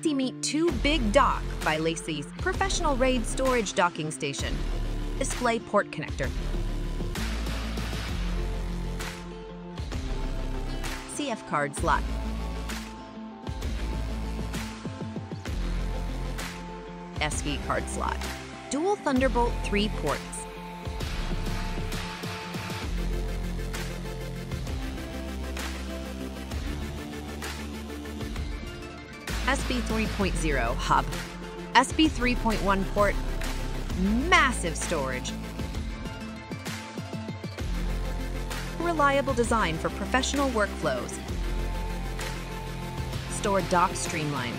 LaCie 2big Dock by LaCie's professional RAID storage docking station. Display port connector. CF card slot. SD card slot. Dual Thunderbolt 3 ports. USB 3.0 hub. USB 3.1 port. Massive storage. Reliable design for professional workflows. Store dock streamline.